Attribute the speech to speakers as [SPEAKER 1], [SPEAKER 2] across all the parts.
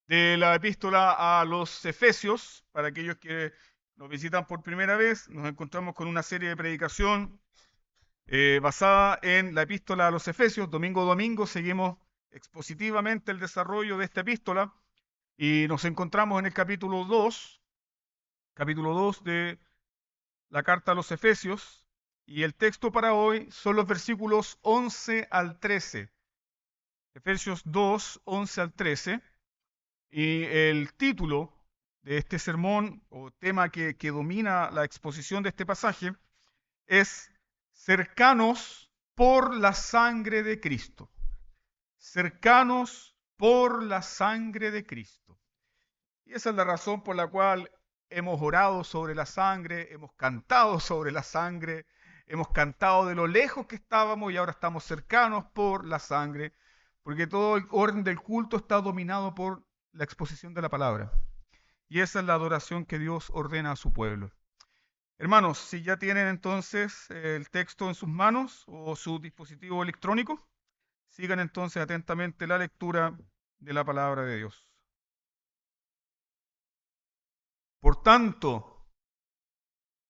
[SPEAKER 1] de la epístola a los Efesios. Para aquellos que nos visitan por primera vez, nos encontramos con una serie de predicación basada en la epístola a los Efesios. Domingo a domingo seguimos expositivamente el desarrollo de esta epístola y nos encontramos en el capítulo 2 de la carta a los Efesios, y el texto para hoy son los versículos 11 al 13. Efesios 2, 11 al 13. Y el título de este sermón o tema que domina la exposición de este pasaje es Cercanos por la sangre de Cristo. Cercanos por la sangre de Cristo. Y esa es la razón por la cual hemos orado sobre la sangre, hemos cantado sobre la sangre, hemos cantado de lo lejos que estábamos y ahora estamos cercanos por la sangre, porque todo el orden del culto está dominado por la exposición de la palabra. Y esa es la adoración que Dios ordena a su pueblo. Hermanos, si ya tienen entonces el texto en sus manos o su dispositivo electrónico, sigan entonces atentamente la lectura de la palabra de Dios. Por tanto,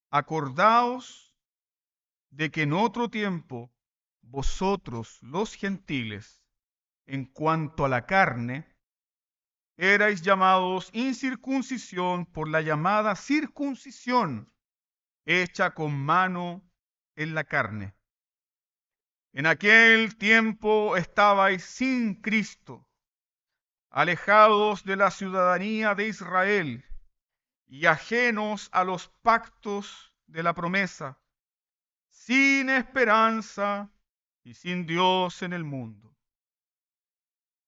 [SPEAKER 1] acordaos de que en otro tiempo vosotros, los gentiles, en cuanto a la carne, erais llamados incircuncisión por la llamada circuncisión hecha con mano en la carne. En aquel tiempo estabais sin Cristo, alejados de la ciudadanía de Israel y ajenos a los pactos de la promesa, sin esperanza y sin Dios en el mundo.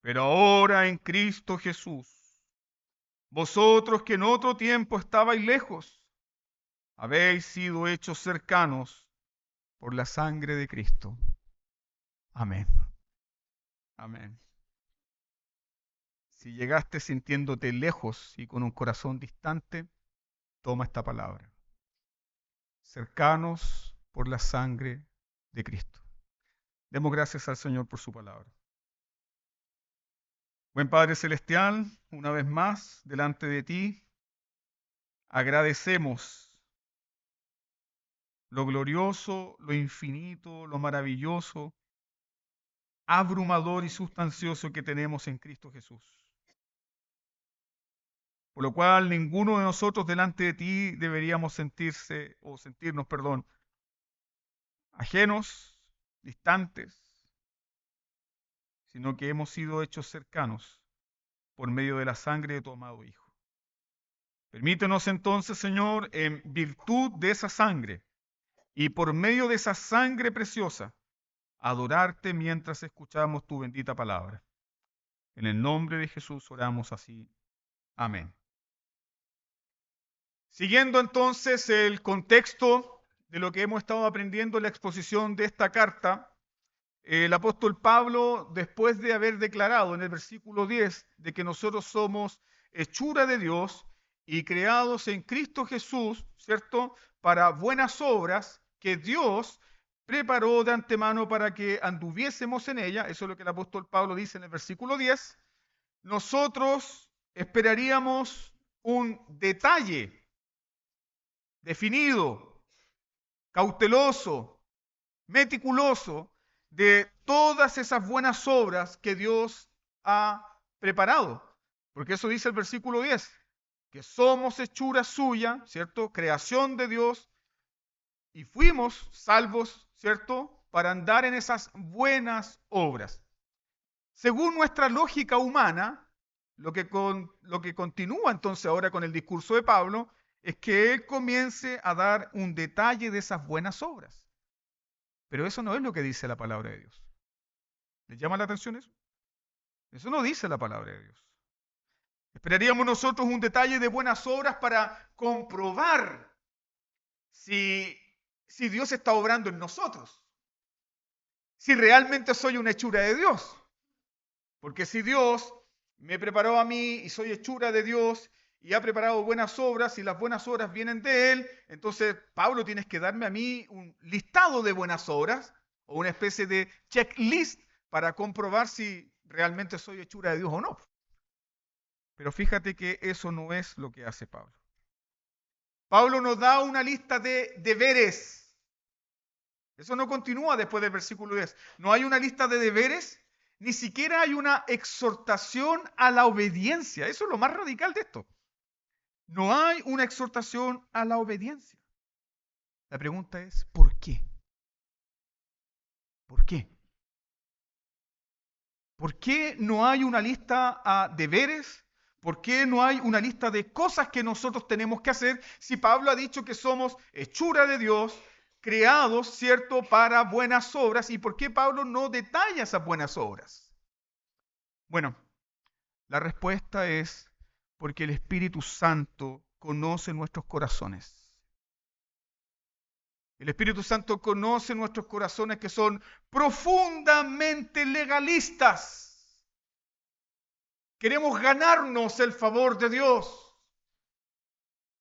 [SPEAKER 1] Pero ahora en Cristo Jesús, vosotros que en otro tiempo estabais lejos, habéis sido hechos cercanos por la sangre de Cristo. Amén. Amén. Si llegaste sintiéndote lejos y con un corazón distante, toma esta palabra. Cercanos por la sangre de Cristo. Demos gracias al Señor por su palabra. Buen Padre Celestial, una vez más, delante de ti, agradecemos lo glorioso, lo infinito, lo maravilloso, abrumador y sustancioso que tenemos en Cristo Jesús. Por lo cual ninguno de nosotros delante de ti deberíamos sentirnos, ajenos, distantes, sino que hemos sido hechos cercanos por medio de la sangre de tu amado Hijo. Permítenos entonces, Señor, en virtud de esa sangre y por medio de esa sangre preciosa, adorarte mientras escuchamos tu bendita palabra. En el nombre de Jesús oramos así. Amén. Siguiendo entonces el contexto de lo que hemos estado aprendiendo en la exposición de esta carta, el apóstol Pablo, después de haber declarado en el versículo 10 de que nosotros somos hechura de Dios y creados en Cristo Jesús, ¿cierto? Para buenas obras que Dios preparó de antemano para que anduviésemos en ella, eso es lo que el apóstol Pablo dice en el versículo 10, nosotros esperaríamos un detalle definido, cauteloso, meticuloso de todas esas buenas obras que Dios ha preparado. Porque eso dice el versículo 10, que somos hechura suya, ¿cierto? Creación de Dios, y fuimos salvos, ¿cierto? Para andar en esas buenas obras. Según nuestra lógica humana, lo que continúa entonces ahora con el discurso de Pablo es que él comience a dar un detalle de esas buenas obras. Pero eso no es lo que dice la palabra de Dios. ¿Les llama la atención eso? Eso no dice la palabra de Dios. Esperaríamos nosotros un detalle de buenas obras para comprobar si Dios está obrando en nosotros. Si realmente soy una hechura de Dios. Porque si Dios me preparó a mí y soy hechura de Dios y ha preparado buenas obras y las buenas obras vienen de Él, entonces Pablo tienes que darme a mí un listado de buenas obras o una especie de checklist para comprobar si realmente soy hechura de Dios o no. Pero fíjate que eso no es lo que hace Pablo. Pablo nos da una lista de deberes. Eso no continúa después del versículo 10. No hay una lista de deberes, ni siquiera hay una exhortación a la obediencia. Eso es lo más radical de esto. No hay una exhortación a la obediencia. La pregunta es, ¿por qué? ¿Por qué? ¿Por qué no hay una lista a deberes? ¿Por qué no hay una lista de cosas que nosotros tenemos que hacer si Pablo ha dicho que somos hechura de Dios, creados, ¿cierto?, para buenas obras? ¿Y por qué Pablo no detalla esas buenas obras? Bueno, la respuesta es porque el Espíritu Santo conoce nuestros corazones. El Espíritu Santo conoce nuestros corazones que son profundamente legalistas. Queremos ganarnos el favor de Dios.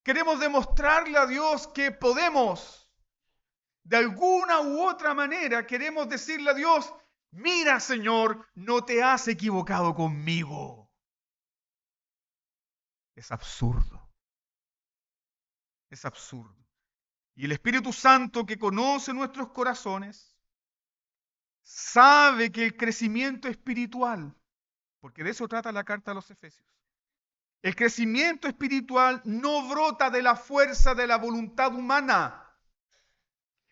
[SPEAKER 1] Queremos demostrarle a Dios que podemos. De alguna u otra manera queremos decirle a Dios, mira, Señor, no te has equivocado conmigo. Es absurdo. Es absurdo. Y el Espíritu Santo que conoce nuestros corazones sabe que el crecimiento espiritual, porque de eso trata la carta a los Efesios, el crecimiento espiritual no brota de la fuerza de la voluntad humana.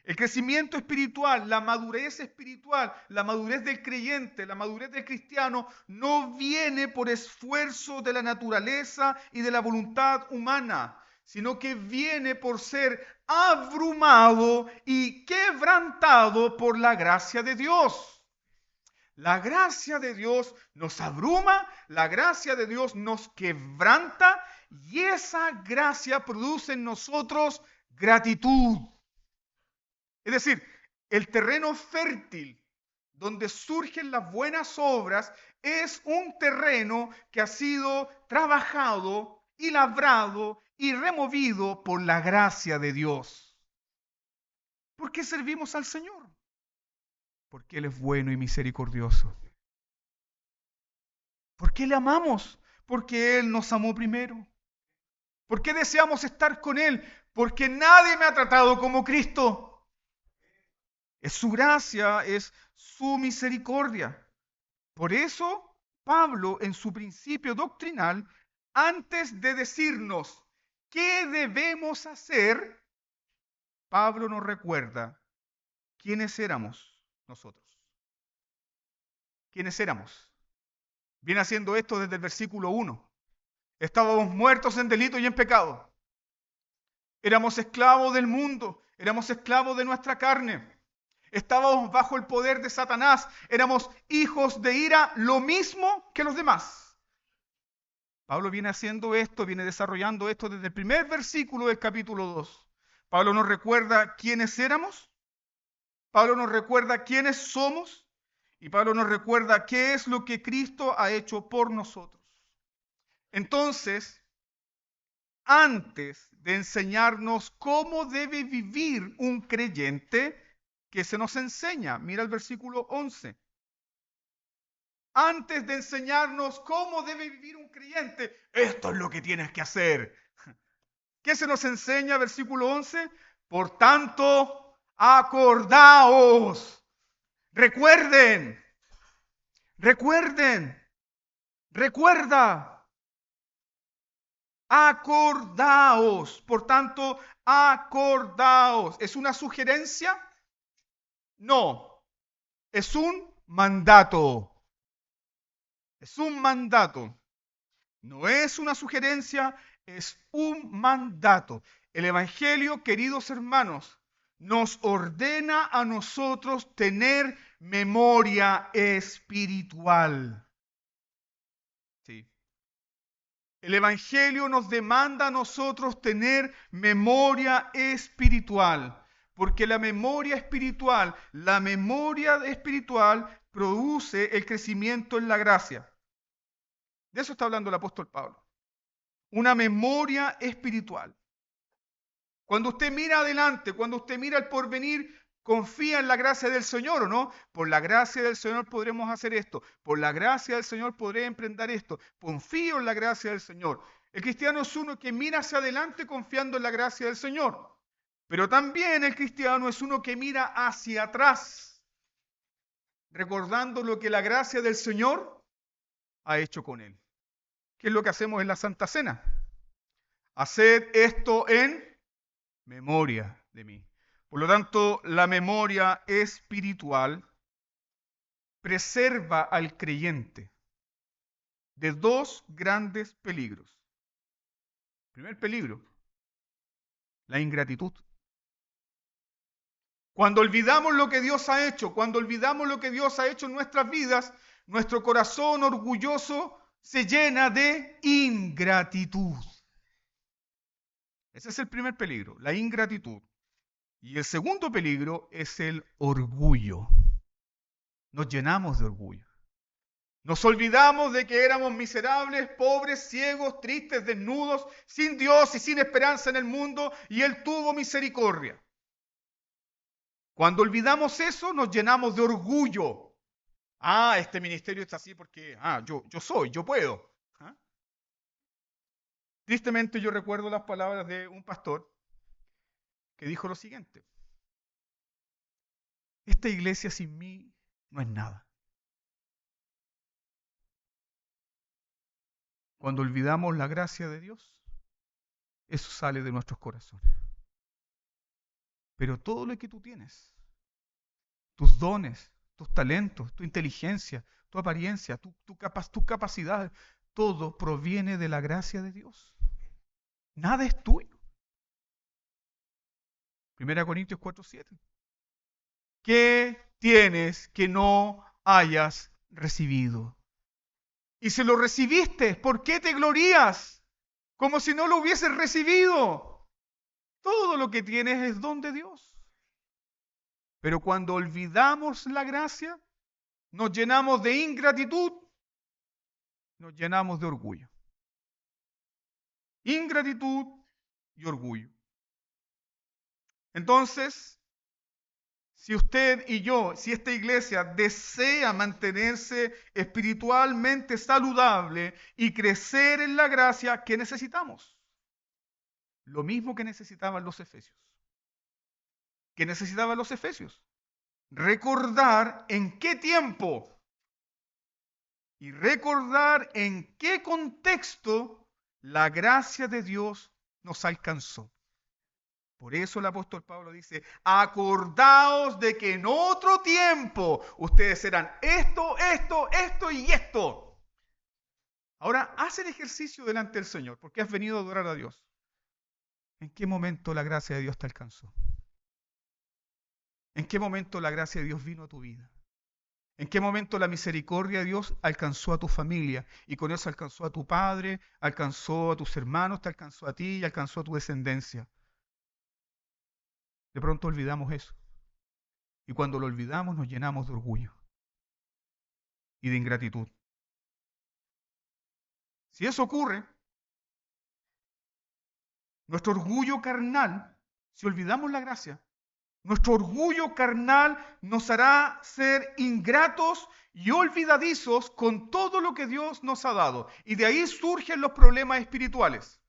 [SPEAKER 1] El crecimiento espiritual, la madurez espiritual, la madurez del creyente, la madurez del cristiano, no viene por esfuerzo de la naturaleza y de la voluntad humana, sino que viene por ser abrumado y quebrantado por la gracia de Dios. La gracia de Dios nos abruma, la gracia de Dios nos quebranta y esa gracia produce en nosotros gratitud. Es decir, el terreno fértil donde surgen las buenas obras es un terreno que ha sido trabajado y labrado y removido por la gracia de Dios. ¿Por qué servimos al Señor? Porque Él es bueno y misericordioso. ¿Por qué le amamos? Porque Él nos amó primero. ¿Por qué deseamos estar con Él? Porque nadie me ha tratado como Cristo. Es su gracia, es su misericordia. Por eso, Pablo, en su principio doctrinal, antes de decirnos qué debemos hacer, Pablo nos recuerda quiénes éramos nosotros. ¿Quiénes éramos? Viene haciendo esto desde el versículo 1. Estábamos muertos en delito y en pecado. Éramos esclavos del mundo, éramos esclavos de nuestra carne. Estábamos bajo el poder de Satanás, éramos hijos de ira, lo mismo que los demás. Pablo viene haciendo esto, viene desarrollando esto desde el primer versículo del capítulo 2. Pablo nos recuerda quiénes éramos, Pablo nos recuerda quiénes somos y Pablo nos recuerda qué es lo que Cristo ha hecho por nosotros. Entonces, antes de enseñarnos cómo debe vivir un creyente, que se nos enseña. Mira el versículo 11. Antes de enseñarnos cómo debe vivir un creyente, esto es lo que tienes que hacer. ¿Qué se nos enseña? Versículo 11. Por tanto, acordaos. Recuerden. Recuerda. Acordaos. Por tanto, acordaos. ¿Es una sugerencia? No, es un mandato. Es un mandato. No es una sugerencia, es un mandato. El Evangelio, queridos hermanos, nos ordena a nosotros tener memoria espiritual. Sí. El Evangelio nos demanda a nosotros tener memoria espiritual. Porque la memoria espiritual produce el crecimiento en la gracia. De eso está hablando el apóstol Pablo. Una memoria espiritual. Cuando usted mira adelante, cuando usted mira el porvenir, confía en la gracia del Señor, ¿o no? Por la gracia del Señor podremos hacer esto. Por la gracia del Señor podré emprender esto. Confío en la gracia del Señor. El cristiano es uno que mira hacia adelante confiando en la gracia del Señor. Pero también el cristiano es uno que mira hacia atrás, recordando lo que la gracia del Señor ha hecho con él. ¿Qué es lo que hacemos en la Santa Cena? Haced esto en memoria de mí. Por lo tanto, la memoria espiritual preserva al creyente de dos grandes peligros. Primer peligro, la ingratitud. Cuando olvidamos lo que Dios ha hecho, cuando olvidamos lo que Dios ha hecho en nuestras vidas, nuestro corazón orgulloso se llena de ingratitud. Ese es el primer peligro, la ingratitud. Y el segundo peligro es el orgullo. Nos llenamos de orgullo. Nos olvidamos de que éramos miserables, pobres, ciegos, tristes, desnudos, sin Dios y sin esperanza en el mundo, y Él tuvo misericordia. Cuando olvidamos eso, nos llenamos de orgullo. Este ministerio está así porque, yo puedo. Tristemente yo recuerdo las palabras de un pastor que dijo lo siguiente: esta iglesia sin mí no es nada. Cuando olvidamos la gracia de Dios, eso sale de nuestros corazones. Pero todo lo que tú tienes, tus dones, tus talentos, tu inteligencia, tu apariencia, tu capacidad, todo proviene de la gracia de Dios. Nada es tuyo. 1 Corintios 4:7. ¿Qué tienes que no hayas recibido? Y si lo recibiste, ¿por qué te glorías? Como si no lo hubieses recibido. Todo lo que tienes es don de Dios. Pero cuando olvidamos la gracia, nos llenamos de ingratitud, nos llenamos de orgullo. Ingratitud y orgullo. Entonces, si usted y yo, si esta iglesia desea mantenerse espiritualmente saludable y crecer en la gracia, ¿qué necesitamos? Lo mismo que necesitaban los efesios. ¿Qué necesitaban los efesios? Recordar en qué tiempo y recordar en qué contexto la gracia de Dios nos alcanzó. Por eso el apóstol Pablo dice: acordaos de que en otro tiempo ustedes eran esto y esto. Ahora, haz el ejercicio delante del Señor, porque has venido a adorar a Dios. ¿En qué momento la gracia de Dios te alcanzó? ¿En qué momento la gracia de Dios vino a tu vida? ¿En qué momento la misericordia de Dios alcanzó a tu familia? Y con eso alcanzó a tu padre, alcanzó a tus hermanos, te alcanzó a ti y alcanzó a tu descendencia. De pronto olvidamos eso. Y cuando lo olvidamos nos llenamos de orgullo y de ingratitud. Si eso ocurre, nuestro orgullo carnal, si olvidamos la gracia, nuestro orgullo carnal nos hará ser ingratos y olvidadizos con todo lo que Dios nos ha dado. Y de ahí surgen los problemas espirituales.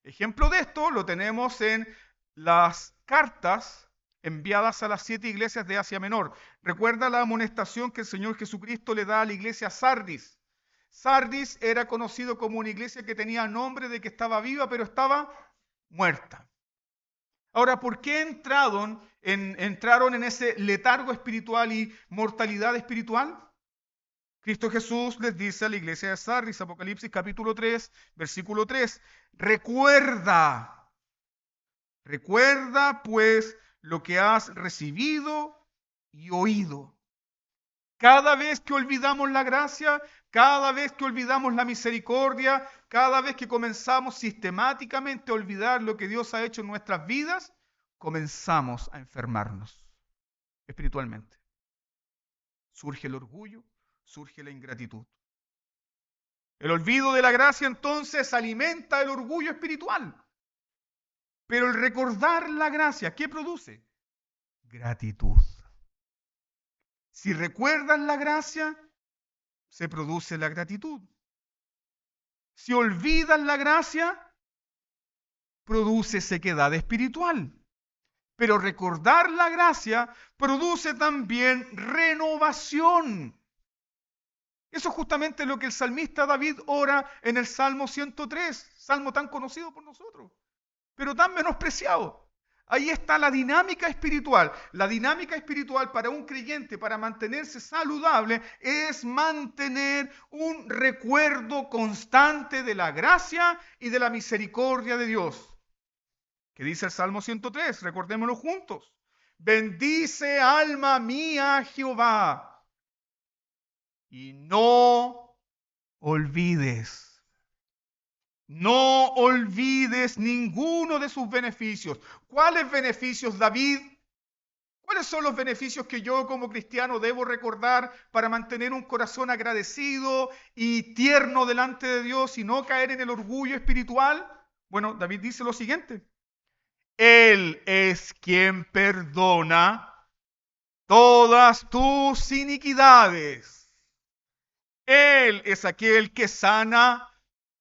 [SPEAKER 1] Ejemplo de esto lo tenemos en las cartas enviadas a las 7 iglesias de Asia Menor. Recuerda la amonestación que el Señor Jesucristo le da a la iglesia Sardis. Sardis era conocido como una iglesia que tenía nombre de que estaba viva, pero estaba muerta. Ahora, ¿por qué entraron en ese letargo espiritual y mortalidad espiritual? Cristo Jesús les dice a la iglesia de Sardis, Apocalipsis capítulo 3, versículo 3, recuerda pues lo que has recibido y oído. Cada vez que olvidamos la gracia, cada vez que olvidamos la misericordia, cada vez que comenzamos sistemáticamente a olvidar lo que Dios ha hecho en nuestras vidas, comenzamos a enfermarnos espiritualmente. Surge el orgullo, surge la ingratitud. El olvido de la gracia entonces alimenta el orgullo espiritual. Pero el recordar la gracia, ¿qué produce? gratitud. Si recuerdas la gracia, se produce la gratitud. Si olvidas la gracia, produce sequedad espiritual. Pero recordar la gracia produce también renovación. Eso es justamente lo que el salmista David ora en el Salmo 103, salmo tan conocido por nosotros, pero tan menospreciado. Ahí está la dinámica espiritual. La dinámica espiritual para un creyente, para mantenerse saludable, es mantener un recuerdo constante de la gracia y de la misericordia de Dios. ¿Qué dice el Salmo 103? Recordémoslo juntos. Bendice alma mía Jehová y no olvides ninguno de sus beneficios. ¿Cuáles beneficios, David? ¿Cuáles son los beneficios que yo como cristiano debo recordar para mantener un corazón agradecido y tierno delante de Dios y no caer en el orgullo espiritual? Bueno, David dice lo siguiente. Él es quien perdona todas tus iniquidades. Él es aquel que sana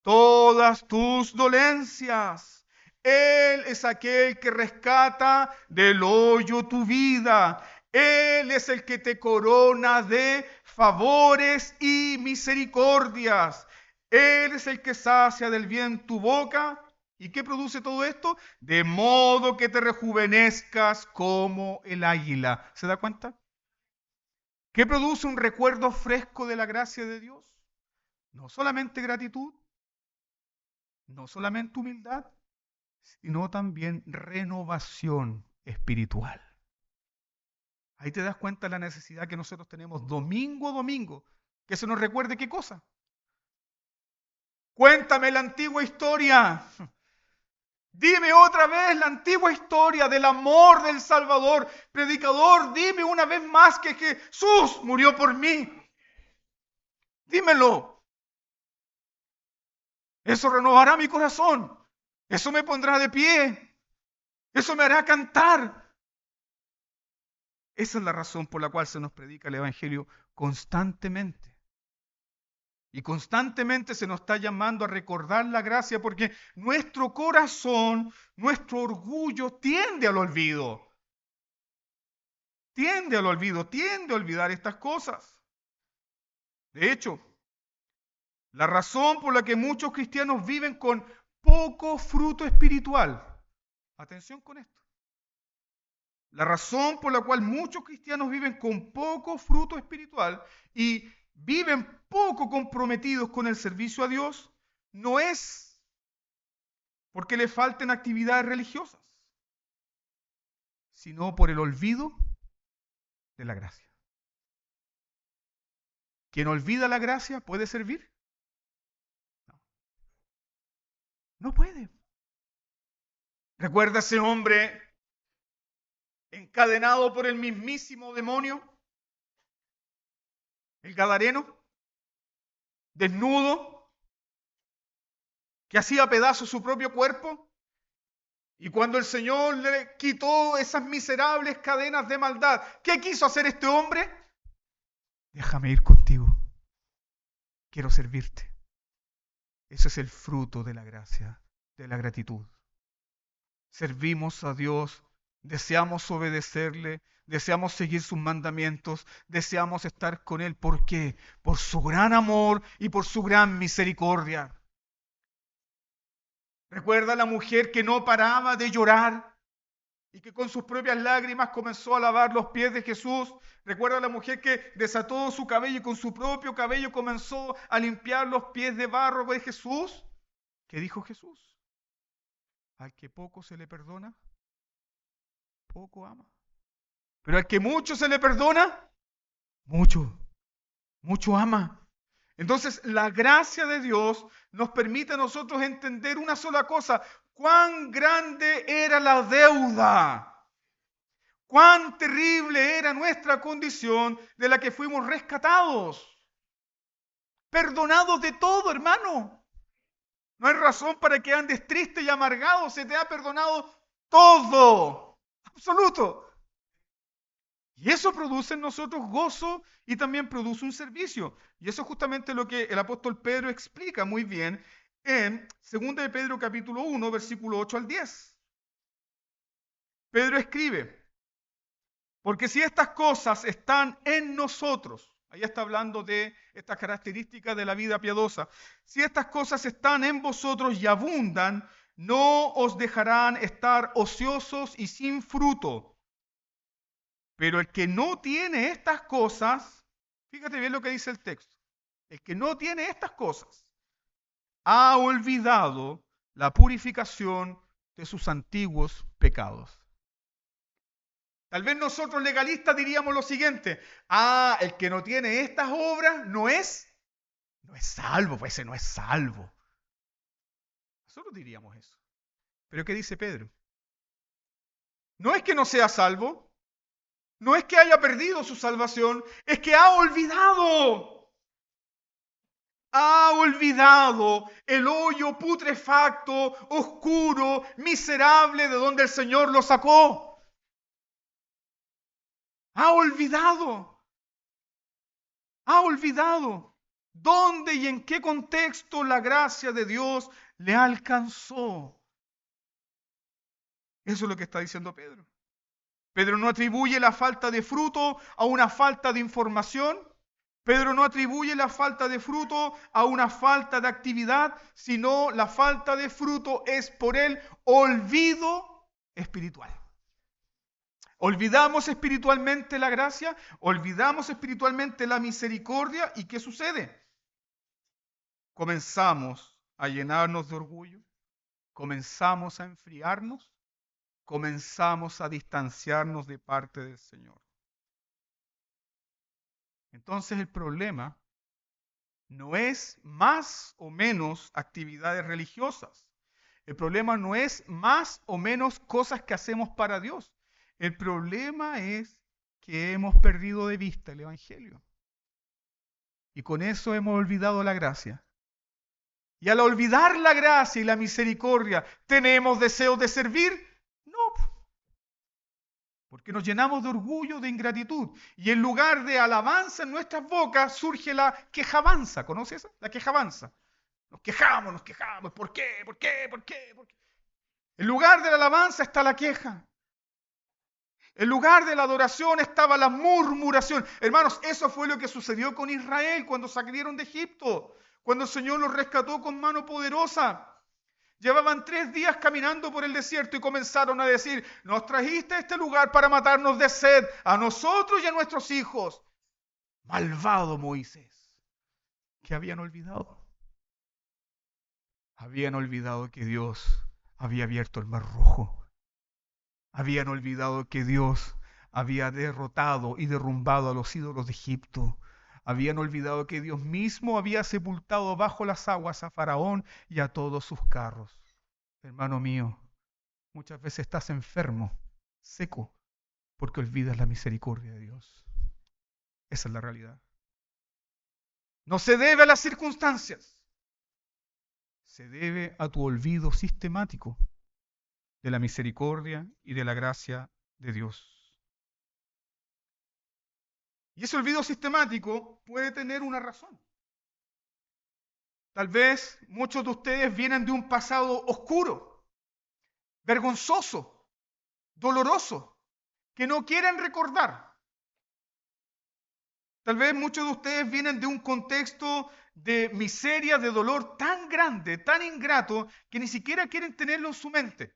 [SPEAKER 1] todas tus dolencias. Él es aquel que rescata del hoyo tu vida. Él es el que te corona de favores y misericordias. Él es el que sacia del bien tu boca. ¿Y qué produce todo esto? De modo que te rejuvenezcas como el águila. ¿Se da cuenta? ¿Qué produce un recuerdo fresco de la gracia de Dios? No solamente gratitud, no solamente humildad, sino también renovación espiritual. Ahí te das cuenta de la necesidad que nosotros tenemos domingo a domingo, que se nos recuerde qué cosa. Cuéntame la antigua historia. Dime otra vez la antigua historia del amor del Salvador. Predicador, dime una vez más que Jesús murió por mí. Dímelo. Eso renovará mi corazón. Eso me pondrá de pie. Eso me hará cantar. Esa es la razón por la cual se nos predica el Evangelio constantemente. Y constantemente se nos está llamando a recordar la gracia porque nuestro corazón, nuestro orgullo tiende al olvido. Tiende al olvido, tiende a olvidar estas cosas. De hecho, la razón por la que muchos cristianos viven con poco fruto espiritual. Atención con esto. La razón por la cual muchos cristianos viven con poco fruto espiritual y viven poco comprometidos con el servicio a Dios no es porque les falten actividades religiosas, sino por el olvido de la gracia. ¿Quien olvida la gracia puede servir? No, no puede. ¿Recuerda ese hombre encadenado por el mismísimo demonio? El gadareno, desnudo, que hacía pedazos su propio cuerpo. Y cuando el Señor le quitó esas miserables cadenas de maldad, ¿qué quiso hacer este hombre? Déjame ir contigo. Quiero servirte. Ese es el fruto de la gracia, de la gratitud. Servimos a Dios, deseamos obedecerle, deseamos seguir sus mandamientos, deseamos estar con Él. ¿Por qué? Por su gran amor y por su gran misericordia. Recuerda a la mujer que no paraba de llorar y que con sus propias lágrimas comenzó a lavar los pies de Jesús. Recuerda a la mujer que desató su cabello y con su propio cabello comenzó a limpiar los pies de barro de Jesús. ¿Qué dijo Jesús? Al que poco se le perdona, poco ama. Pero al que mucho se le perdona, mucho, mucho ama. Entonces, la gracia de Dios nos permite a nosotros entender una sola cosa: cuán grande era la deuda, cuán terrible era nuestra condición de la que fuimos rescatados, perdonados de todo, hermano. No hay razón para que andes triste y amargado, se te ha perdonado todo, absoluto. Y eso produce en nosotros gozo y también produce un servicio. Y eso es justamente lo que el apóstol Pedro explica muy bien en 2 de Pedro capítulo 1, versículo 8 al 10. Pedro escribe, porque si estas cosas están en nosotros, ahí está hablando de estas características de la vida piadosa, si estas cosas están en vosotros y abundan, no os dejarán estar ociosos y sin fruto. Pero el que no tiene estas cosas, fíjate bien lo que dice el texto, el que no tiene estas cosas, ha olvidado la purificación de sus antiguos pecados. Tal vez nosotros legalistas diríamos lo siguiente: el que no tiene estas obras no es salvo, pues ese no es salvo. Nosotros diríamos eso. Pero ¿qué dice Pedro? No es que no sea salvo, no es que haya perdido su salvación, es que ha olvidado el hoyo putrefacto, oscuro, miserable de donde el Señor lo sacó. Ha olvidado dónde y en qué contexto la gracia de Dios le alcanzó. Eso es lo que está diciendo Pedro. Pedro no atribuye la falta de fruto a una falta de información. Pedro no atribuye la falta de fruto a una falta de actividad, sino la falta de fruto es por el olvido espiritual. Olvidamos espiritualmente la gracia, olvidamos espiritualmente la misericordia, ¿y qué sucede? Comenzamos a llenarnos de orgullo, comenzamos a enfriarnos, comenzamos a distanciarnos de parte del Señor. Entonces el problema no es más o menos actividades religiosas. El problema no es más o menos cosas que hacemos para Dios. El problema es que hemos perdido de vista el Evangelio. Y con eso hemos olvidado la gracia. Y al olvidar la gracia y la misericordia, ¿tenemos deseos de servir? No, porque nos llenamos de orgullo, de ingratitud. Y en lugar de alabanza en nuestras bocas surge la quejabanza. ¿Conoces esa? La quejabanza. Nos quejamos. ¿Por qué? ¿Por qué? ¿Por qué? ¿Por qué? En lugar de la alabanza está la queja. En lugar de la adoración estaba la murmuración. Hermanos, eso fue lo que sucedió con Israel cuando salieron de Egipto, cuando el Señor los rescató con mano poderosa. Llevaban 3 días caminando por el desierto y comenzaron a decir: nos trajiste a este lugar para matarnos de sed, a nosotros y a nuestros hijos. Malvado Moisés. ¿Qué habían olvidado? Habían olvidado que Dios había abierto el mar rojo. Habían olvidado que Dios había derrotado y derrumbado a los ídolos de Egipto. Habían olvidado que Dios mismo había sepultado bajo las aguas a Faraón y a todos sus carros. Hermano mío, muchas veces estás enfermo, seco, porque olvidas la misericordia de Dios. Esa es la realidad. No se debe a las circunstancias, se debe a tu olvido sistemático de la misericordia y de la gracia de Dios. Y ese olvido sistemático puede tener una razón. Tal vez muchos de ustedes vienen de un pasado oscuro, vergonzoso, doloroso, que no quieren recordar. Tal vez muchos de ustedes vienen de un contexto de miseria, de dolor tan grande, tan ingrato, que ni siquiera quieren tenerlo en su mente.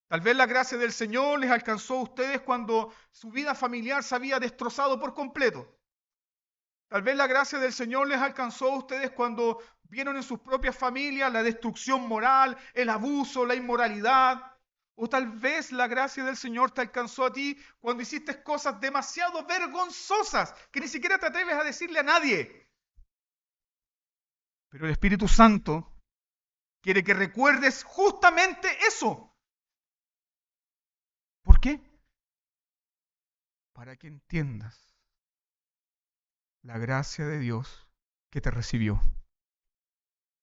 [SPEAKER 1] Tal vez la gracia del Señor les alcanzó a ustedes cuando su vida familiar se había destrozado por completo. Tal vez la gracia del Señor les alcanzó a ustedes cuando vieron en sus propias familias la destrucción moral, el abuso, la inmoralidad. O tal vez la gracia del Señor te alcanzó a ti cuando hiciste cosas demasiado vergonzosas que ni siquiera te atreves a decirle a nadie. Pero el Espíritu Santo quiere que recuerdes justamente eso. ¿Por qué? Para que entiendas la gracia de Dios que te recibió.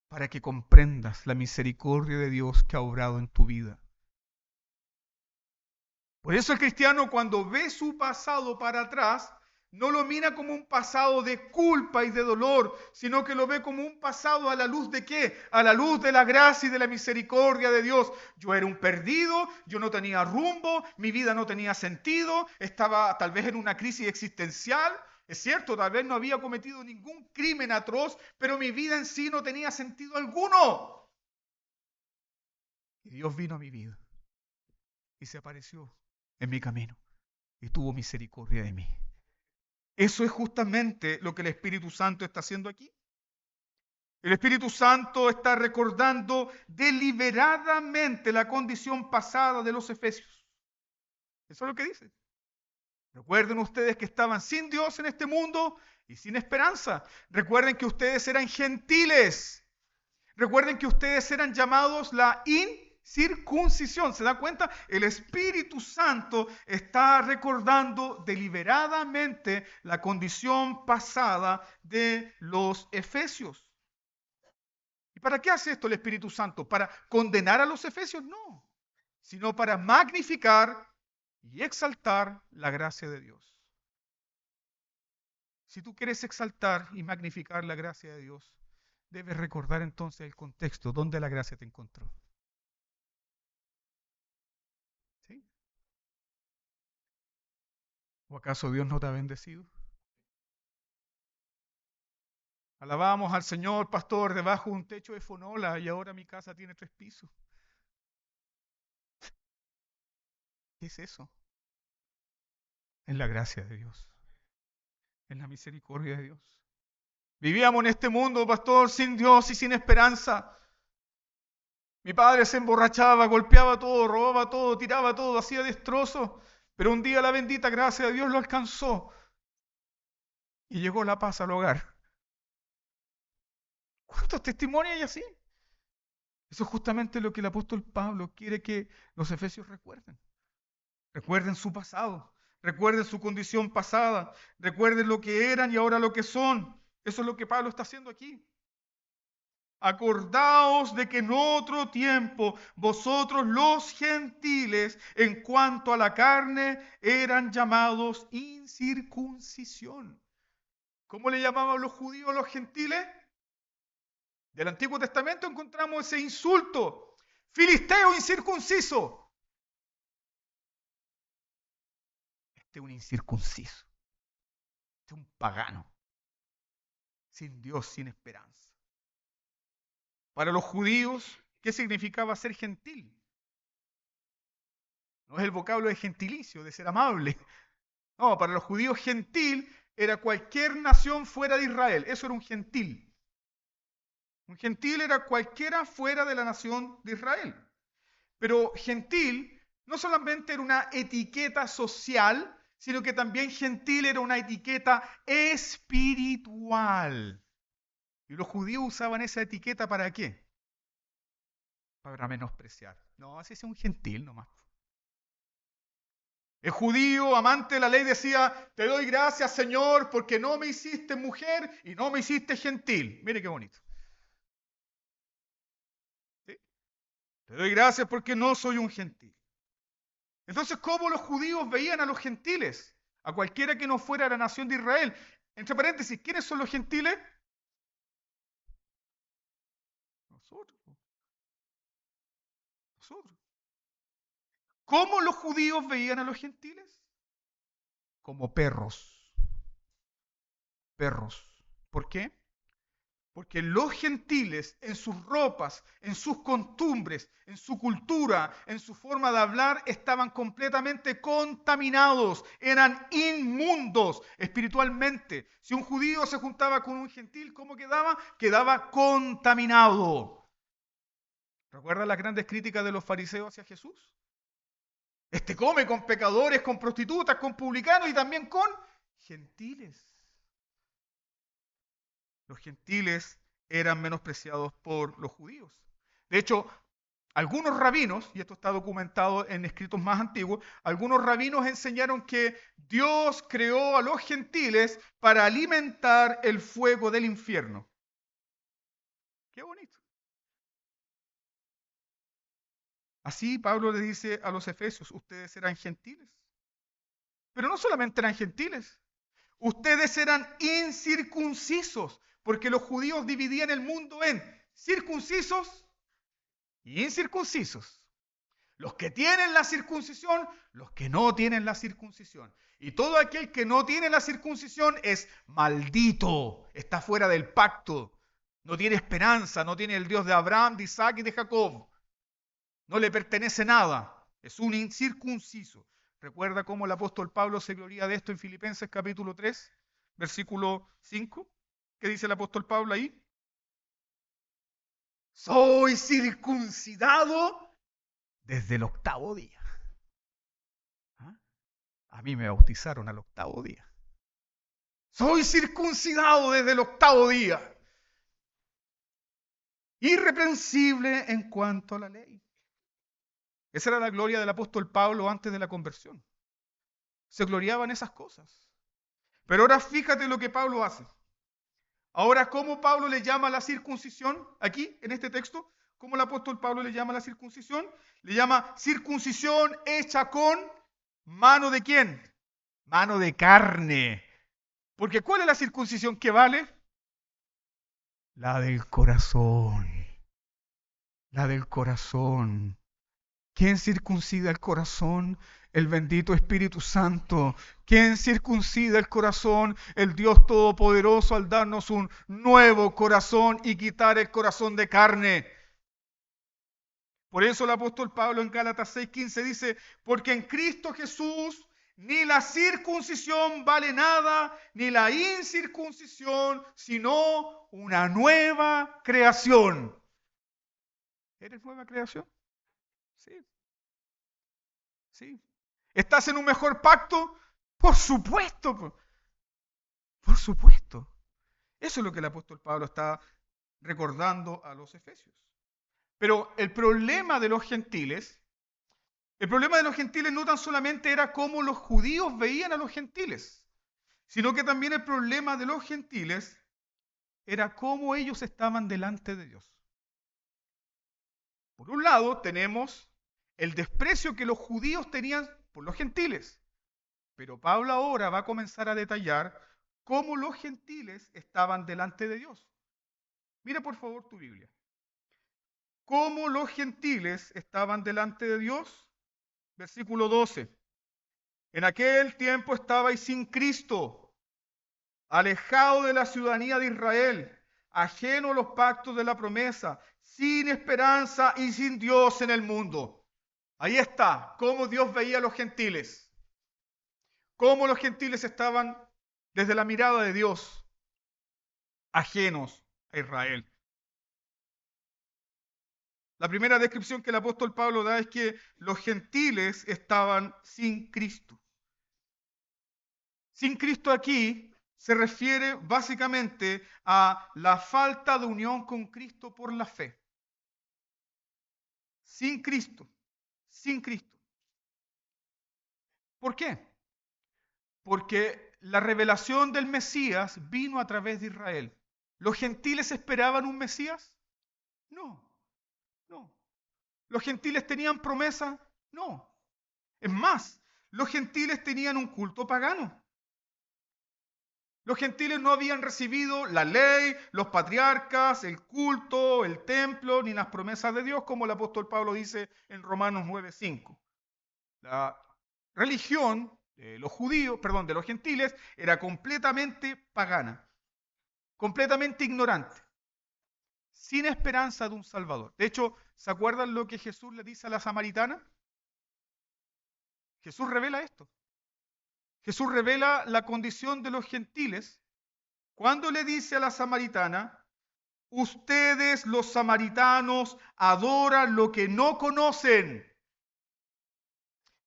[SPEAKER 1] Para que comprendas la misericordia de Dios que ha obrado en tu vida. Por eso el cristiano, cuando ve su pasado para atrás, no lo mira como un pasado de culpa y de dolor, sino que lo ve como un pasado a la luz de ¿qué? A la luz de la gracia y de la misericordia de Dios. Yo era un perdido, yo no tenía rumbo, mi vida no tenía sentido, estaba tal vez en una crisis existencial. Es cierto, tal vez no había cometido ningún crimen atroz, pero mi vida en sí no tenía sentido alguno. Y Dios vino a mi vida y se apareció en mi camino y tuvo misericordia de mí. Eso es justamente lo que el Espíritu Santo está haciendo aquí. El Espíritu Santo está recordando deliberadamente la condición pasada de los efesios. Eso es lo que dice. Recuerden ustedes que estaban sin Dios en este mundo y sin esperanza. Recuerden que ustedes eran gentiles. Recuerden que ustedes eran llamados la incircuncisión. ¿Se da cuenta? El Espíritu Santo está recordando deliberadamente la condición pasada de los efesios. ¿Y para qué hace esto el Espíritu Santo? ¿Para condenar a los efesios? No, sino para magnificar y exaltar la gracia de Dios. Si tú quieres exaltar y magnificar la gracia de Dios, debes recordar entonces el contexto donde la gracia te encontró. ¿Sí? ¿O acaso Dios no te ha bendecido? Alabamos al Señor, pastor, debajo de un techo de fonola y ahora mi casa tiene 3 pisos. ¿Qué es eso? Es la gracia de Dios, es la misericordia de Dios. Vivíamos en este mundo, pastor, sin Dios y sin esperanza. Mi padre se emborrachaba, golpeaba todo, robaba todo, tiraba todo, hacía destrozos. Pero un día la bendita gracia de Dios lo alcanzó y llegó la paz al hogar. ¿Cuántos testimonios hay así? Eso es justamente lo que el apóstol Pablo quiere que los efesios recuerden. Recuerden su pasado, recuerden su condición pasada, recuerden lo que eran y ahora lo que son. Eso es lo que Pablo está haciendo aquí. Acordaos de que en otro tiempo vosotros los gentiles, en cuanto a la carne, eran llamados incircuncisión. ¿Cómo le llamaban los judíos a los gentiles? Del Antiguo Testamento encontramos ese insulto. Filisteo incircunciso. Este es un incircunciso. Este es un pagano. Sin Dios, sin esperanza. Para los judíos, ¿qué significaba ser gentil? No es el vocablo de gentilicio, de ser amable. No, para los judíos gentil era cualquier nación fuera de Israel. Eso era un gentil. Un gentil era cualquiera fuera de la nación de Israel. Pero gentil no solamente era una etiqueta social, sino que también gentil era una etiqueta espiritual. Y los judíos usaban esa etiqueta ¿para qué? Para menospreciar. No, así es un gentil nomás. El judío, amante de la ley, decía, te doy gracias, Señor, porque no me hiciste mujer y no me hiciste gentil. Mire qué bonito. ¿Sí? Te doy gracias porque no soy un gentil. Entonces, ¿cómo los judíos veían a los gentiles? A cualquiera que no fuera la nación de Israel. Entre paréntesis, ¿quiénes son los gentiles? Nosotros. Nosotros. ¿Cómo los judíos veían a los gentiles? Como perros. Perros. ¿Por qué? Porque los gentiles en sus ropas, en sus costumbres, en su cultura, en su forma de hablar, estaban completamente contaminados, eran inmundos espiritualmente. Si un judío se juntaba con un gentil, ¿cómo quedaba? Quedaba contaminado. ¿Recuerdan las grandes críticas de los fariseos hacia Jesús? Este come con pecadores, con prostitutas, con publicanos y también con gentiles. Los gentiles eran menospreciados por los judíos. De hecho, algunos rabinos, y esto está documentado en escritos más antiguos, algunos rabinos enseñaron que Dios creó a los gentiles para alimentar el fuego del infierno. Qué bonito. Así Pablo le dice a los efesios, ustedes eran gentiles. Pero no solamente eran gentiles, ustedes eran incircuncisos, porque los judíos dividían el mundo en circuncisos y incircuncisos. Los que tienen la circuncisión, los que no tienen la circuncisión. Y todo aquel que no tiene la circuncisión es maldito, está fuera del pacto, no tiene esperanza, no tiene el Dios de Abraham, de Isaac y de Jacob. No le pertenece nada, es un incircunciso. ¿Recuerda cómo el apóstol Pablo se gloría de esto en Filipenses capítulo 3, versículo 5? ¿Qué dice el apóstol Pablo ahí? Soy circuncidado desde el octavo día. ¿Ah? A mí me bautizaron al octavo día. Soy circuncidado desde el octavo día. Irreprensible en cuanto a la ley. Esa era la gloria del apóstol Pablo antes de la conversión. Se gloriaba en esas cosas. Pero ahora fíjate lo que Pablo hace. Ahora, ¿cómo Pablo le llama a la circuncisión? Aquí, en este texto, ¿cómo el apóstol Pablo le llama a la circuncisión? Le llama circuncisión hecha con mano de quién? Mano de carne. Porque ¿cuál es la circuncisión que vale? La del corazón. La del corazón. ¿Quién circuncida el corazón? El bendito Espíritu Santo. ¿Quién circuncida el corazón? El Dios Todopoderoso al darnos un nuevo corazón y quitar el corazón de carne. Por eso el apóstol Pablo en Gálatas 6:15 dice, porque en Cristo Jesús ni la circuncisión vale nada, ni la incircuncisión, sino una nueva creación. ¿Eres nueva creación? Sí, sí. ¿Estás en un mejor pacto? Por supuesto, por supuesto. Eso es lo que el apóstol Pablo está recordando a los efesios. Pero el problema de los gentiles no tan solamente era cómo los judíos veían a los gentiles, sino que también el problema de los gentiles era cómo ellos estaban delante de Dios. Por un lado tenemos el desprecio que los judíos tenían por los gentiles, pero Pablo ahora va a comenzar a detallar cómo los gentiles estaban delante de Dios. Mira por favor tu Biblia. ¿Cómo los gentiles estaban delante de Dios? Versículo 12. En aquel tiempo estabais sin Cristo, alejado de la ciudadanía de Israel, ajeno a los pactos de la promesa, sin esperanza y sin Dios en el mundo. Ahí está, cómo Dios veía a los gentiles. Cómo los gentiles estaban desde la mirada de Dios, ajenos a Israel. La primera descripción que el apóstol Pablo da es que los gentiles estaban sin Cristo. Sin Cristo aquí se refiere básicamente a la falta de unión con Cristo por la fe. Sin Cristo, sin Cristo. ¿Por qué? Porque la revelación del Mesías vino a través de Israel. ¿Los gentiles esperaban un Mesías? No, no. ¿Los gentiles tenían promesa? No. Es más, los gentiles tenían un culto pagano. Los gentiles no habían recibido la ley, los patriarcas, el culto, el templo, ni las promesas de Dios, como el apóstol Pablo dice en Romanos 9:5. La religión de los judíos, perdón, de los gentiles, era completamente pagana, completamente ignorante, sin esperanza de un Salvador. De hecho, ¿se acuerdan lo que Jesús le dice a la samaritana? Jesús revela esto. Jesús revela la condición de los gentiles cuando le dice a la samaritana, ustedes los samaritanos adoran lo que no conocen.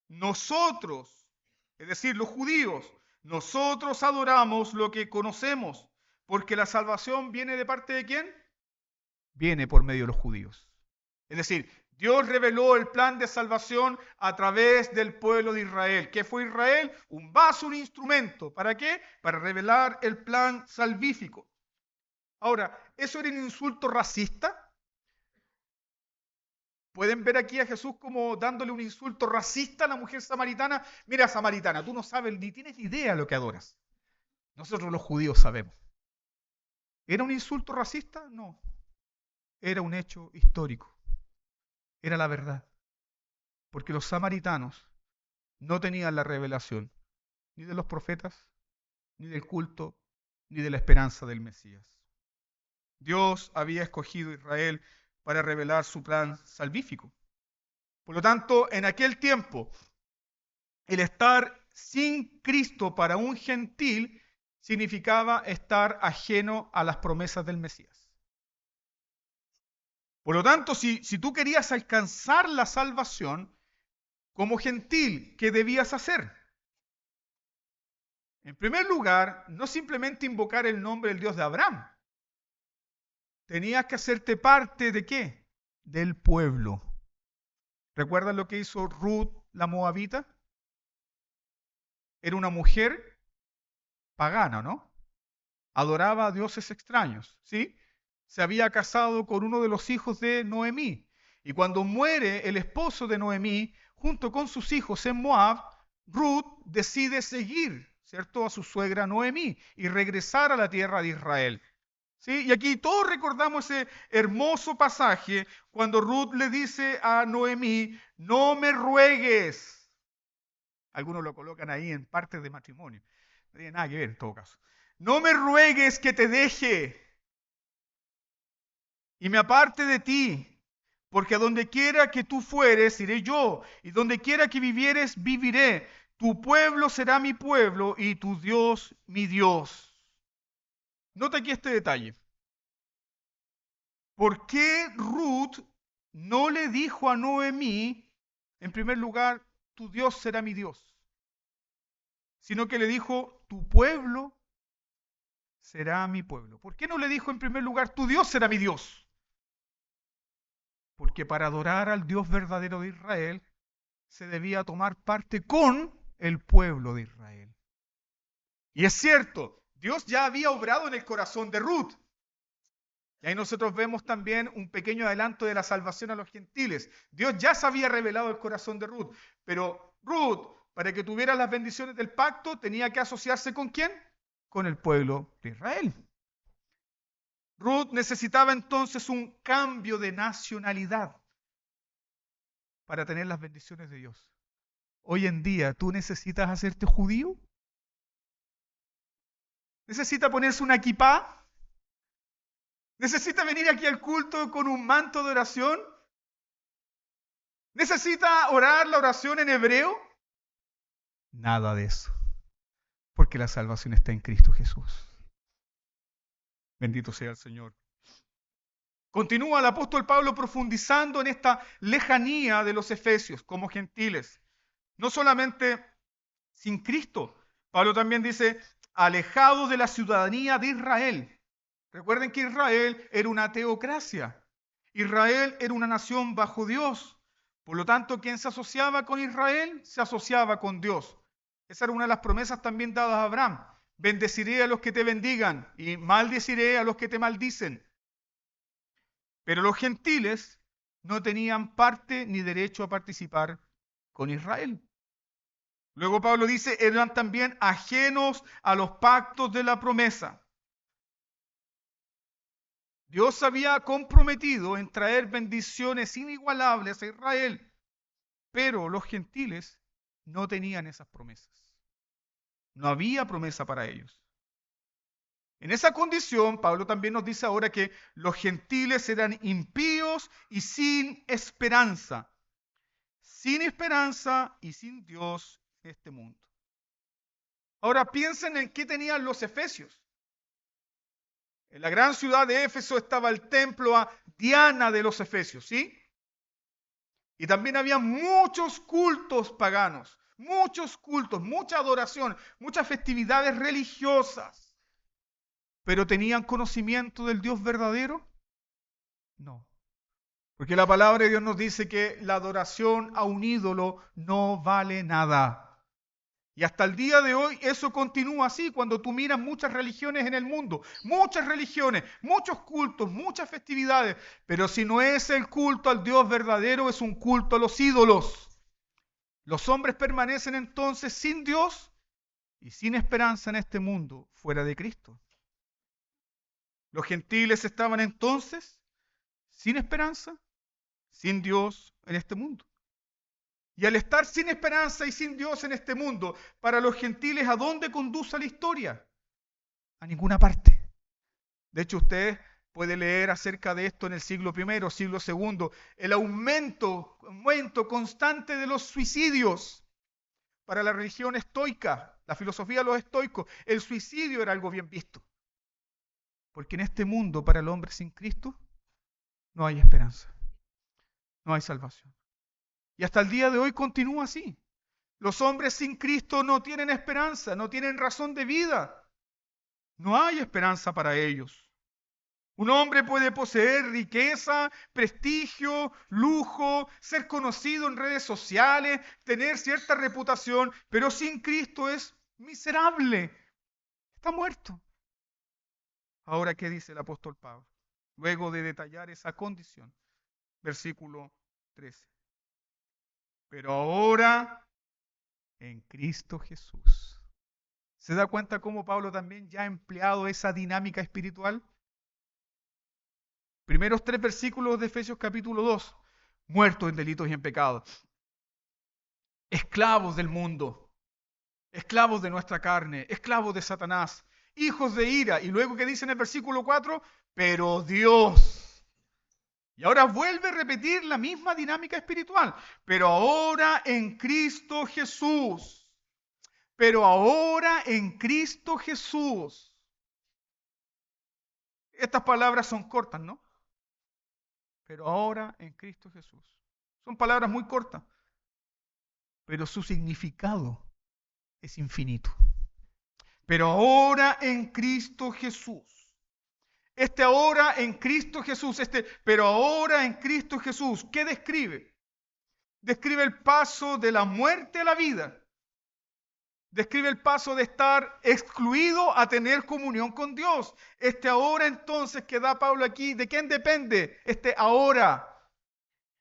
[SPEAKER 1] Nosotros, es decir, los judíos, nosotros adoramos lo que conocemos, porque la salvación viene de parte de ¿quién? Viene por medio de los judíos. Es decir, Dios reveló el plan de salvación a través del pueblo de Israel. ¿Qué fue Israel? Un vaso, un instrumento. ¿Para qué? Para revelar el plan salvífico. Ahora, ¿eso era un insulto racista? ¿Pueden ver aquí a Jesús como dándole un insulto racista a la mujer samaritana? Mira, samaritana, tú no sabes ni tienes idea de lo que adoras. Nosotros los judíos sabemos. ¿Era un insulto racista? No. Era un hecho histórico. Era la verdad. Porque los samaritanos no tenían la revelación ni de los profetas, ni del culto, ni de la esperanza del Mesías. Dios había escogido a Israel para revelar su plan salvífico. Por lo tanto, en aquel tiempo, el estar sin Cristo para un gentil significaba estar ajeno a las promesas del Mesías. Por lo tanto, si tú querías alcanzar la salvación como gentil, ¿qué debías hacer? En primer lugar, no simplemente invocar el nombre del Dios de Abraham. Tenías que hacerte parte ¿de qué? Del pueblo. ¿Recuerdan lo que hizo Ruth la moabita? Era una mujer pagana, ¿no? Adoraba a dioses extraños, ¿sí? Se había casado con uno de los hijos de Noemí. Y cuando muere el esposo de Noemí, junto con sus hijos en Moab, Ruth decide seguir, ¿cierto?, a su suegra Noemí y regresar a la tierra de Israel. ¿Sí? Y aquí todos recordamos ese hermoso pasaje cuando Ruth le dice a Noemí, no me ruegues. Algunos lo colocan ahí en parte de matrimonio. No tiene nada que ver en todo caso. No me ruegues que te deje y me aparte de ti, porque a donde quiera que tú fueres, iré yo, y donde quiera que vivieres, viviré. Tu pueblo será mi pueblo y tu Dios mi Dios. Nota aquí este detalle. ¿Por qué Ruth no le dijo a Noemí, en primer lugar, tu Dios será mi Dios? Sino que le dijo, tu pueblo será mi pueblo. ¿Por qué no le dijo en primer lugar, tu Dios será mi Dios? Porque para adorar al Dios verdadero de Israel, se debía tomar parte con el pueblo de Israel. Y es cierto, Dios ya había obrado en el corazón de Ruth. Y ahí nosotros vemos también un pequeño adelanto de la salvación a los gentiles. Dios ya se había revelado el corazón de Ruth, pero Ruth, para que tuviera las bendiciones del pacto, tenía que asociarse ¿con quién? Con el pueblo de Israel. Ruth necesitaba entonces un cambio de nacionalidad para tener las bendiciones de Dios. Hoy en día, ¿tú necesitas hacerte judío? ¿Necesita ponerse una kipá? ¿Necesita venir aquí al culto con un manto de oración? ¿Necesita orar la oración en hebreo? Nada de eso. Porque la salvación está en Cristo Jesús. Bendito sea el Señor. Continúa el apóstol Pablo profundizando en esta lejanía de los efesios como gentiles. No solamente sin Cristo. Pablo también dice, alejados de la ciudadanía de Israel. Recuerden que Israel era una teocracia. Israel era una nación bajo Dios. Por lo tanto, quien se asociaba con Israel, se asociaba con Dios. Esa era una de las promesas también dadas a Abraham. Bendeciré a los que te bendigan y maldeciré a los que te maldicen. Pero los gentiles no tenían parte ni derecho a participar con Israel. Luego Pablo dice, eran también ajenos a los pactos de la promesa. Dios había comprometido en traer bendiciones inigualables a Israel, pero los gentiles no tenían esas promesas. No había promesa para ellos. En esa condición, Pablo también nos dice ahora que los gentiles eran impíos y sin esperanza. Sin esperanza y sin Dios en este mundo. Ahora piensen en qué tenían los efesios. En la gran ciudad de Éfeso estaba el templo a Diana de los efesios, ¿sí? Y también había muchos cultos paganos, muchos cultos, mucha adoración, muchas festividades religiosas. ¿Pero tenían conocimiento del Dios verdadero? No. Porque la palabra de Dios nos dice que la adoración a un ídolo no vale nada. Y hasta el día de hoy eso continúa así. Cuando tú miras muchas religiones en el mundo, muchas religiones, muchos cultos, muchas festividades, pero si no es el culto al Dios verdadero, es un culto a los ídolos. Los hombres permanecen entonces sin Dios y sin esperanza en este mundo fuera de Cristo. Los gentiles estaban entonces sin esperanza, sin Dios en este mundo. Y al estar sin esperanza y sin Dios en este mundo, para los gentiles, ¿a dónde conduce la historia? A ninguna parte. De hecho, usted puede leer acerca de esto en el siglo I, siglo II, el aumento constante de los suicidios. Para la religión estoica, la filosofía de los estoicos, el suicidio era algo bien visto. Porque en este mundo, para el hombre sin Cristo, no hay esperanza, no hay salvación. Y hasta el día de hoy continúa así. Los hombres sin Cristo no tienen esperanza, no tienen razón de vida. No hay esperanza para ellos. Un hombre puede poseer riqueza, prestigio, lujo, ser conocido en redes sociales, tener cierta reputación, pero sin Cristo es miserable. Está muerto. Ahora, ¿qué dice el apóstol Pablo? Luego de detallar esa condición. Versículo 13. Pero ahora, en Cristo Jesús. ¿Se da cuenta cómo Pablo también ya ha empleado esa dinámica espiritual? Primeros 3 versículos de Efesios capítulo 2. Muertos en delitos y en pecados. Esclavos del mundo. Esclavos de nuestra carne. Esclavos de Satanás. Hijos de ira. Y luego que dice en el versículo 4, pero Dios. Y ahora vuelve a repetir la misma dinámica espiritual. Pero ahora en Cristo Jesús. Pero ahora en Cristo Jesús. Estas palabras son cortas, ¿no? Pero ahora en Cristo Jesús. Son palabras muy cortas, pero su significado es infinito. Pero ahora en Cristo Jesús. Este ahora en Cristo Jesús, pero ahora en Cristo Jesús, ¿qué describe? Describe el paso de la muerte a la vida. Describe el paso de estar excluido a tener comunión con Dios. Este ahora entonces que da Pablo aquí, ¿de quién depende? Este ahora.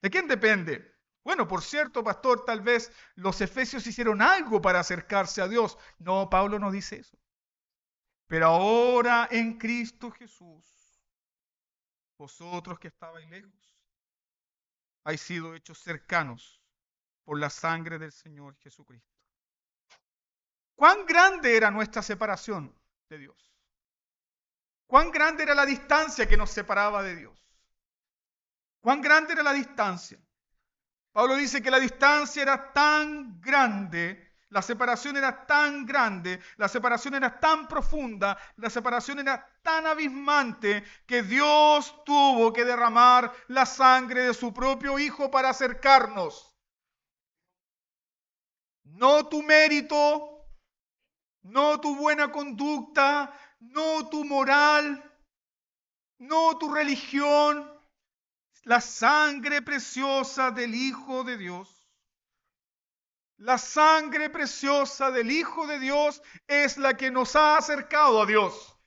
[SPEAKER 1] ¿De quién depende? Bueno, por cierto, pastor, tal vez los efesios hicieron algo para acercarse a Dios. No, Pablo no dice eso. Pero ahora en Cristo Jesús, vosotros que estabais lejos, habéis sido hechos cercanos por la sangre del Señor Jesucristo. ¿Cuán grande era nuestra separación de Dios? ¿Cuán grande era la distancia que nos separaba de Dios? ¿Cuán grande era la distancia? Pablo dice que la distancia era tan grande, la separación era tan grande, la separación era tan profunda, la separación era tan abismante que Dios tuvo que derramar la sangre de su propio Hijo para acercarnos. No tu mérito, no tu buena conducta, no tu moral, no tu religión, la sangre preciosa del Hijo de Dios. La sangre preciosa del Hijo de Dios es la que nos ha acercado a Dios.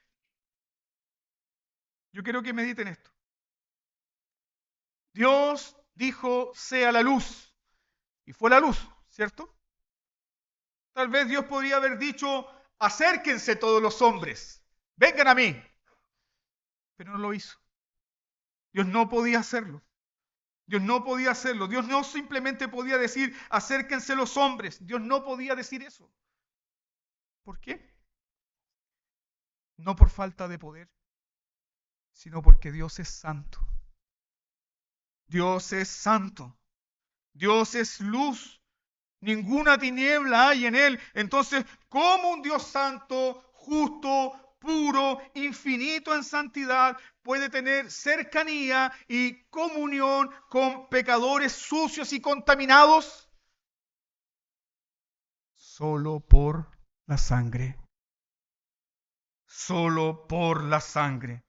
[SPEAKER 1] Yo quiero que mediten esto. Dios dijo, sea la luz. Y fue la luz, ¿cierto? Tal vez Dios podría haber dicho, acérquense todos los hombres, vengan a mí. Pero no lo hizo. Dios no podía hacerlo. Dios no podía hacerlo. Dios no simplemente podía decir, acérquense los hombres. Dios no podía decir eso. ¿Por qué? No por falta de poder, sino porque Dios es santo. Dios es santo. Dios es luz. Ninguna tiniebla hay en él. Entonces, ¿cómo un Dios santo, justo, puro, infinito en santidad puede tener cercanía y comunión con pecadores sucios y contaminados? Solo por la sangre. Solo por la sangre.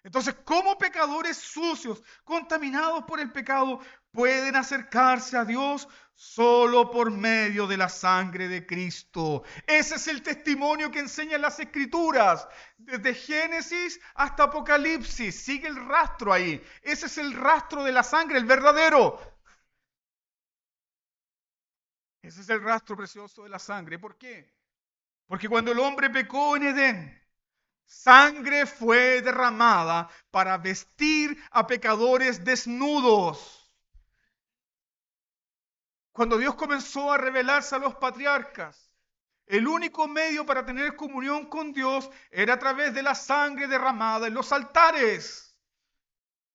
[SPEAKER 1] Entonces, ¿cómo pecadores sucios, contaminados por el pecado, pueden acercarse a Dios? Solo por medio de la sangre de Cristo. Ese es el testimonio que enseñan las Escrituras. Desde Génesis hasta Apocalipsis. Sigue el rastro ahí. Ese es el rastro de la sangre, el verdadero. Ese es el rastro precioso de la sangre. ¿Por qué? Porque cuando el hombre pecó en Edén, sangre fue derramada para vestir a pecadores desnudos. Cuando Dios comenzó a revelarse a los patriarcas, el único medio para tener comunión con Dios era a través de la sangre derramada en los altares.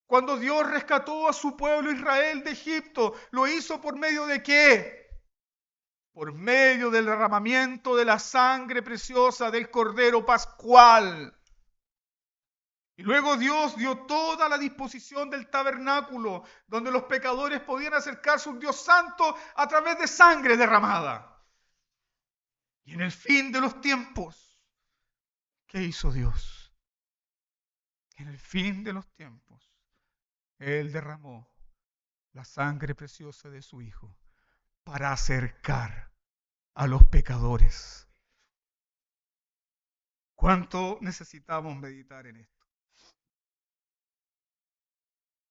[SPEAKER 1] Cuando Dios rescató a su pueblo Israel de Egipto, ¿lo hizo por medio de qué? Por medio del derramamiento de la sangre preciosa del Cordero Pascual. Y luego Dios dio toda la disposición del tabernáculo, donde los pecadores podían acercarse a un Dios santo a través de sangre derramada. Y en el fin de los tiempos, ¿qué hizo Dios? En el fin de los tiempos, Él derramó la sangre preciosa de su Hijo para acercar a los pecadores. ¿Cuánto necesitamos meditar en esto?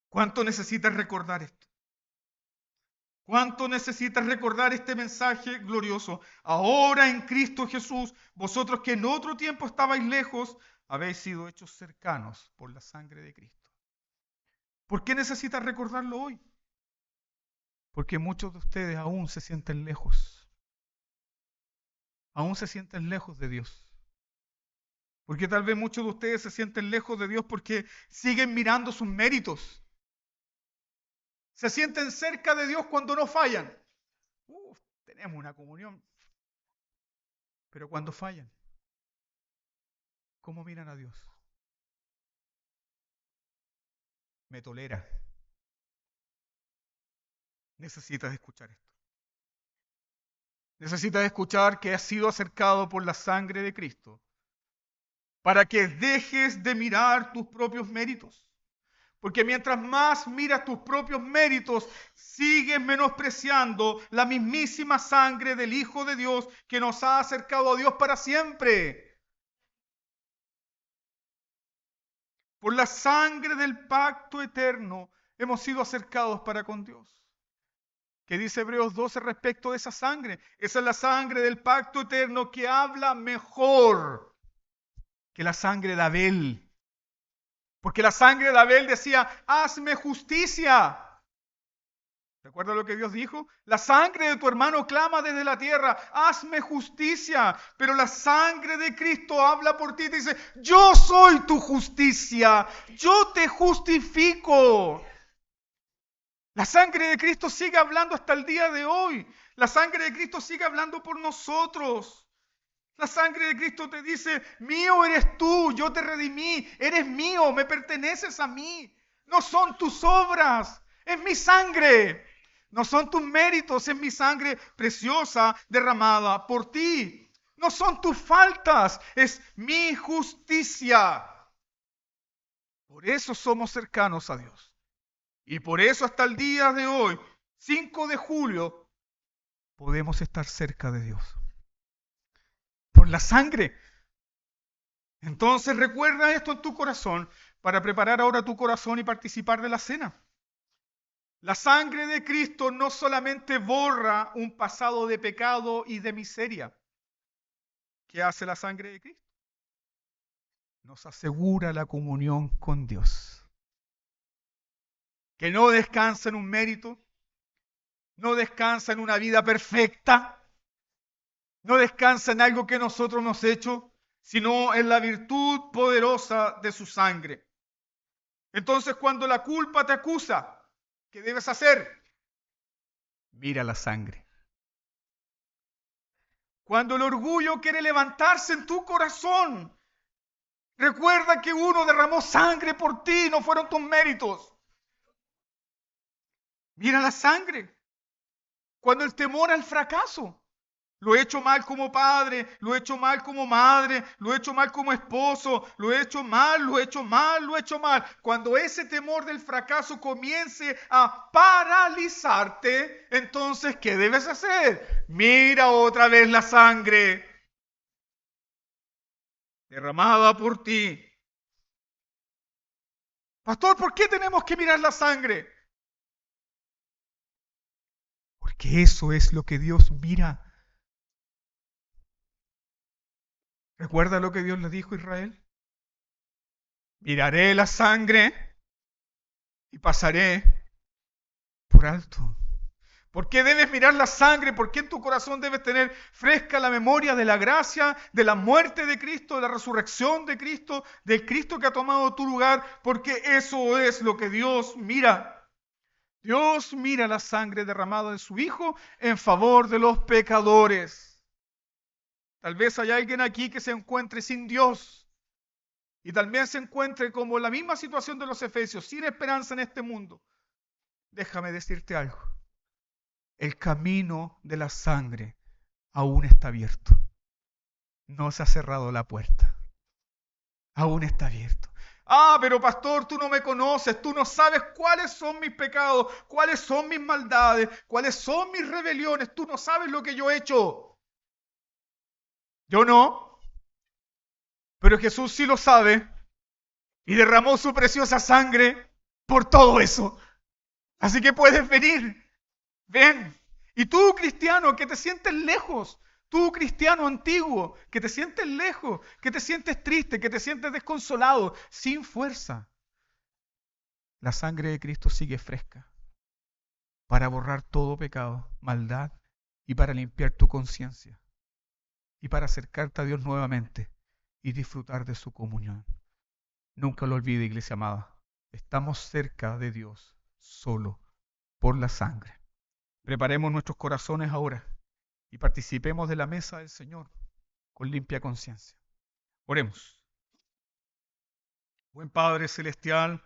[SPEAKER 1] ¿Cuánto necesitas recordar esto? ¿Cuánto necesitas recordar este mensaje glorioso? Ahora en Cristo Jesús, vosotros que en otro tiempo estabais lejos, habéis sido hechos cercanos por la sangre de Cristo. ¿Por qué necesitas recordarlo hoy? Porque muchos de ustedes aún se sienten lejos. Aún se sienten lejos de Dios. Porque tal vez muchos de ustedes se sienten lejos de Dios porque siguen mirando sus méritos. Se sienten cerca de Dios cuando no fallan. Tenemos una comunión. Pero cuando fallan, ¿cómo miran a Dios? Me tolera. Necesitas escuchar esto. Necesitas escuchar que has sido acercado por la sangre de Cristo para que dejes de mirar tus propios méritos. Porque mientras más miras tus propios méritos, sigues menospreciando la mismísima sangre del Hijo de Dios que nos ha acercado a Dios para siempre. Por la sangre del pacto eterno hemos sido acercados para con Dios. ¿Qué dice Hebreos 12 respecto de esa sangre? Esa es la sangre del pacto eterno que habla mejor que la sangre de Abel. Porque la sangre de Abel decía, hazme justicia. ¿Recuerda lo que Dios dijo? La sangre de tu hermano clama desde la tierra, hazme justicia. Pero la sangre de Cristo habla por ti y te dice, yo soy tu justicia, yo te justifico. La sangre de Cristo sigue hablando hasta el día de hoy. La sangre de Cristo sigue hablando por nosotros. La sangre de Cristo te dice, mío eres tú, yo te redimí, eres mío, me perteneces a mí. No son tus obras, es mi sangre. No son tus méritos, es mi sangre preciosa derramada por ti. No son tus faltas, es mi justicia. Por eso somos cercanos a Dios. Y por eso hasta el día de hoy, 5 de julio, podemos estar cerca de Dios. Por la sangre. Entonces recuerda esto en tu corazón para preparar ahora tu corazón y participar de la cena. La sangre de Cristo no solamente borra un pasado de pecado y de miseria. ¿Qué hace la sangre de Cristo? Nos asegura la comunión con Dios. Que no descansa en un mérito, no descansa en una vida perfecta, no descansa en algo que nosotros hemos hecho, sino en la virtud poderosa de su sangre. Entonces, cuando la culpa te acusa, ¿qué debes hacer? Mira la sangre. Cuando el orgullo quiere levantarse en tu corazón, recuerda que uno derramó sangre por ti, no fueron tus méritos. Mira la sangre. Cuando el temor al fracaso, Lo he hecho mal como padre, lo he hecho mal como madre, lo he hecho mal como esposo, lo he hecho mal, lo he hecho mal, lo he hecho mal. Cuando ese temor del fracaso comience a paralizarte, entonces, ¿qué debes hacer? Mira otra vez la sangre derramada por ti. Pastor, ¿por qué tenemos que mirar la sangre? Porque eso es lo que Dios mira. ¿Recuerda lo que Dios le dijo a Israel? Miraré la sangre y pasaré por alto. ¿Por qué debes mirar la sangre? ¿Por qué en tu corazón debes tener fresca la memoria de la gracia, de la muerte de Cristo, de la resurrección de Cristo, del Cristo que ha tomado tu lugar? Porque eso es lo que Dios mira. Dios mira la sangre derramada de su Hijo en favor de los pecadores. Tal vez hay alguien aquí que se encuentre sin Dios y también se encuentre como en la misma situación de los Efesios, sin esperanza en este mundo. Déjame decirte algo. El camino de la sangre aún está abierto. No se ha cerrado la puerta. Aún está abierto. Ah, pero pastor, tú no me conoces, tú no sabes cuáles son mis pecados, cuáles son mis maldades, cuáles son mis rebeliones, tú no sabes lo que yo he hecho. Yo no, pero Jesús sí lo sabe y derramó su preciosa sangre por todo eso. Así que puedes venir, ven. Y tú, cristiano, que te sientes lejos, tú, cristiano antiguo, que te sientes lejos, que te sientes triste, que te sientes desconsolado, sin fuerza, la sangre de Cristo sigue fresca para borrar todo pecado, maldad y para limpiar tu conciencia y para acercarte a Dios nuevamente y disfrutar de su comunión. Nunca lo olvide, iglesia amada. Estamos cerca de Dios solo por la sangre. Preparemos nuestros corazones ahora y participemos de la mesa del Señor con limpia conciencia. Oremos. Buen Padre Celestial,